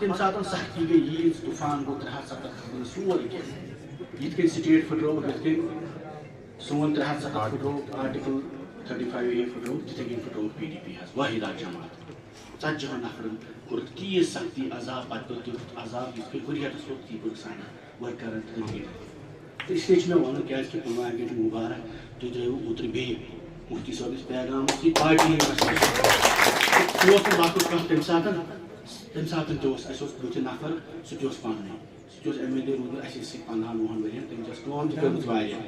تم سات سختی گئی ییز طوفان گو 370 سورے یہ سٹیٹ پھٹرو یہ سون 370 پھٹرو آرٹیکل 35A پھٹرو تتھے کن پھٹرو PDP واحد جماعت 40 نفرن کور تیز سختی عذاب پتہ تیت عذاب یہ ہریٹس لوگ تی کور سان ورکرن تو اس لیے میں ون کیا پلوامہ گئی مبارک تھی درو اوتر بیٚیہِ مفتی صٲبس پیغام پارٹی باقی کھانا تمہ سات تہ بتھ نفر سہ پانے سہ MLA روٗدمُت اَسہِ سۭتۍ 15 ؤرین تٔمِس ٲس کٲم تہِ کٔرمٕژ واریاہ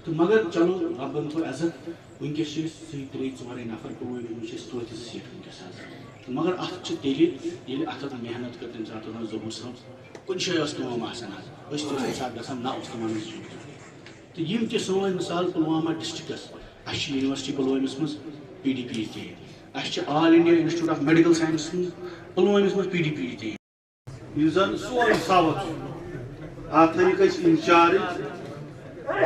تہٕ مگر چلو رۄبن تھوٚو عزت وٕنکیٚس چھِ أسۍ 3-4 نفر پُلوٲمہِ چھِ أسۍ توتہِ سیٖٹ وٕنکیٚس حظ مگر اتھ چھِ تیٚلہِ ییٚلہِ اتھ محنت کٔر تمہِ ساتہٕ اوس ظہوٗر صٲب کُنہِ جایہِ ٲس کٲم آسان حظ أسۍ تہِ ٲسۍ تمہِ ساتہٕ گژھان نہ اوس تِمن تہٕ یِم تہِ سٲنۍ مِثال پُلوامہ ڈسٹرکس اَسہِ چھِ یونیورسٹی پُلوٲمِس منٛز PDP تہِ اَسہِ چھِ all India institute of medical sciences منٛز پُلوٲمِس منٛز PDP تہِ یُس زن سورُے ساوُتھ چھُ اتھ تھٲوِکھ أسۍ انچارج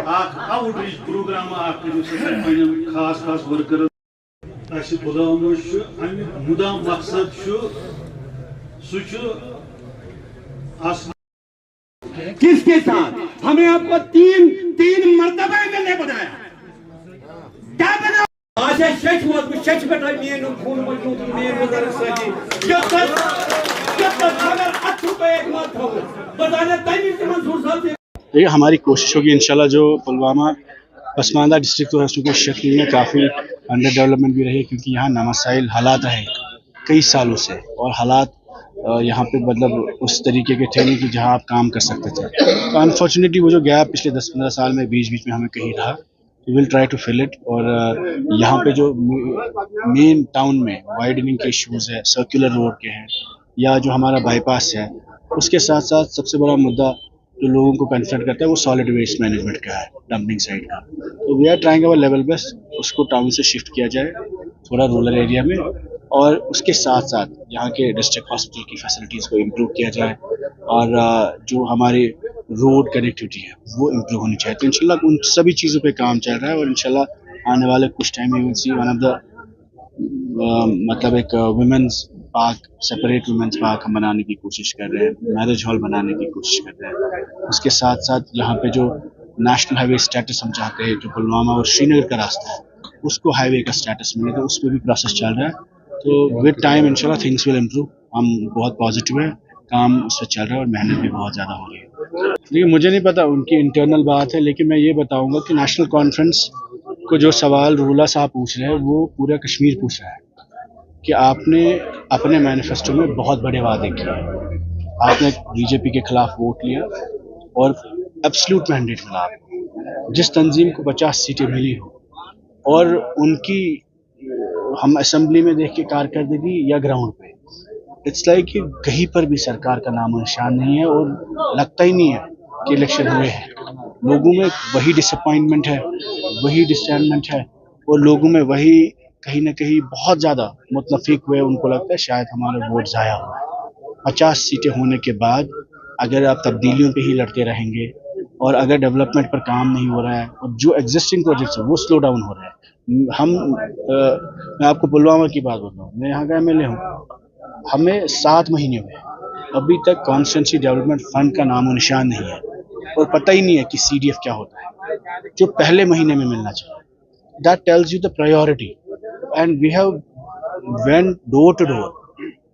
اکھ آوُٹ ریٖچ پروگرام اکھ کٔرِو سا پنٕنٮ۪ن خاص خاص ورکرن اَسہِ بُلاونٕچ چھُ امیُک مُدام مقصد چھُ سُہ چھُ اصل کس کے ساتھ ہمیں آپ کو تین مرتبہ MLA بنایا کیا بنا آج شچ پہ مین خون مجھوط مین گزر سکی جب تک اگر 8 روپے ایک مات ہو بتانا تیمی سے منصور صاحب سے دیکھیے ہماری کوشش ہوگی انشاءاللہ جو پلوامہ پسماندہ ڈسٹرکٹ تو ہے اس کو شکل میں کافی انڈر ڈیولپمنٹ بھی رہی کیونکہ یہاں نامسائل حالات رہے کئی سالوں سے اور حالات یہاں پہ مطلب اس طریقے کے تھے نہیں کہ جہاں آپ کام کر سکتے تھے تو انفارچونیٹلی وہ جو گیپ پچھلے 10-15 سال میں بیچ میں ہمیں کہیں رہا we will try to fill it اور یہاں پہ جو مین ٹاؤن میں وائڈننگ کے ایشوز ہے سرکولر روڈ کے ہیں یا جو ہمارا بائی پاس ہے اس کے ساتھ ساتھ سب سے بڑا مدعا جو لوگوں کو کنسرن کرتا ہے وہ سالڈ ویسٹ مینجمنٹ کا ہے ڈمپنگ سائٹ کا تو we are trying our level best اس کو ٹاؤن سے شفٹ کیا جائے تھوڑا رورل ایریا میں اور اس کے ساتھ ساتھ یہاں کے ڈسٹرکٹ ہاسپٹل کی فیسلٹیز کو امپروو کیا جائے اور جو ہمارے روڈ کنیکٹیوٹی ہے وہ امپروو ہونی چاہیے تو انشاءاللہ ان سبھی چیزوں پہ کام چل رہا ہے اور انشاءاللہ آنے والے کچھ ٹائم میں سی ون آف دا مطلب ایک women's park separate women's park ہم بنانے کی کوشش کر رہے ہیں میرج ہال بنانے کی کوشش کر رہے ہیں اس کے ساتھ ساتھ یہاں پہ جو نیشنل ہائی وے اسٹیٹس ہم چاہتے ہیں جو پلوامہ اور شری نگر کا راستہ ہے اس کو ہائی وے کا اسٹیٹس ملے تو اس پہ بھی پروسیس چل رہا ہے تو ود ٹائم انشاءاللہ تھنگس ول امپروو ہم بہت پازیٹیو ہے کام اس پہ چل رہا ہے اور محنت بھی بہت زیادہ ہو رہی ہے لیکن مجھے نہیں پتا ان کی انٹرنل بات ہے لیکن میں یہ بتاؤں گا کہ نیشنل کانفرنس کو جو سوال رولہ صاحب پوچھ رہے ہیں وہ پورا کشمیر پوچھ رہا ہے کہ آپ نے اپنے مینیفیسٹو میں بہت بڑے وعدے کیے آپ نے BJP کے خلاف ووٹ لیا اور ایبسلیوٹ مینڈیٹ ملا آپ کو جس تنظیم کو 50 سیٹیں ملی ہو اور ان کی ہم اسمبلی میں دیکھ کے کارکردگی یا گراؤنڈ پہ اٹس لائک کہ کہیں پر بھی سرکار کا نام و نشان نہیں ہے اور لگتا ہی نہیں ہے کہ الیکشن ہوئے ہیں لوگوں میں وہی ڈس اپوائنٹمنٹ ہے وہی ڈسٹینمنٹ ہے اور لوگوں میں وہی کہیں نہ کہیں بہت زیادہ متفق ہوئے ان کو لگتا ہے شاید ہمارے ووٹ ضائع ہوئے 50 سیٹیں ہونے کے بعد اگر آپ تبدیلیوں پہ ہی لڑتے رہیں گے اور اگر ڈیولپمنٹ پر کام نہیں ہو رہا ہے اور جو ایگزسٹنگ پروجیکٹس ہیں وہ سلو ڈاؤن ہو رہے ہیں میں آپ کو پلوامہ کی بات بتاؤں میں یہاں کا MLA ہوں ہمیں 7 مہینے ہوئے ابھی تک کانسٹیٹوئنسی ڈیولپمنٹ فنڈ کا نام و نشان نہیں ہے اور پتہ ہی نہیں ہے کہ CDF کیا ہوتا ہے جو پہلے مہینے میں ملنا چاہیے that tells you the priority and we have went door to door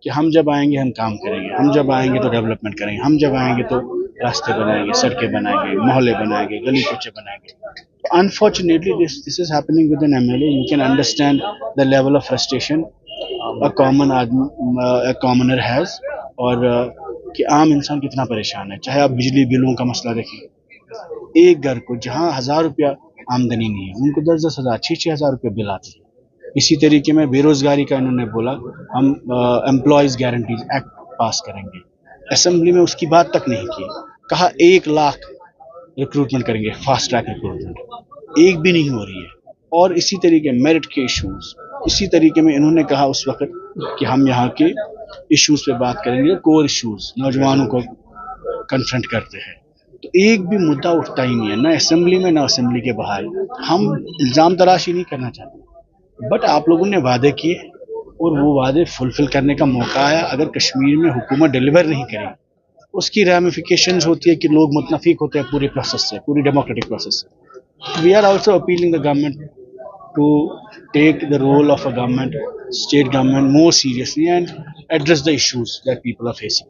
کہ ہم جب آئیں گے ہم کام کریں گے ہم جب آئیں گے تو ڈیولپمنٹ کریں گے ہم جب آئیں گے تو راستے بنائیں گے سڑکیں بنائیں گے محلے بنائیں گے گلی کوچے بنائیں گے unfortunately this is happening with an MLA you can understand the level of frustration a commoner has اور کہ عام انسان کتنا پریشان ہے چاہے آپ بجلی بلوں کا مسئلہ دیکھیں ایک گھر کو جہاں 1000 روپیہ آمدنی نہیں ہے ان کو 10-10 ہزار 6-6 ہزار روپے بل آتے ہیں اسی طریقے میں بے روزگاری کا انہوں نے بولا ہم امپلائیز گارنٹیز ایکٹ پاس کریں گے اسمبلی میں اس کی بات تک نہیں کی کہا 1 لاکھ ریکروٹمنٹ کریں گے فاسٹ ٹریک ریکروٹمنٹ ایک بھی نہیں ہو رہی ہے اور اسی طریقے میرٹ کے ایشوز اسی طریقے میں انہوں نے کہا اس وقت کہ ہم یہاں کے ایشوز پہ بات کریں گے کور ایشوز نوجوانوں کو کنفرنٹ کرتے ہیں تو ایک بھی مدعا اٹھتا ہی نہیں ہے نہ اسمبلی میں نہ اسمبلی کے باہر ہم الزام تراشی نہیں کرنا چاہتے بٹ آپ لوگوں نے وعدے کیے اور وہ وعدے فلفل کرنے کا موقع آیا. اگر کشمیر میں حکومت ڈیلیور نہیں کرے اس کی ریمیفیکیشنز ہوتی ہے کہ لوگ متنفق ہوتے ہیں پورے پروسیس سے, پوری ڈیموکریٹک پروسیس سے. We are also appealing the government to take the role of a government, state government more seriously and address the issues that people are facing.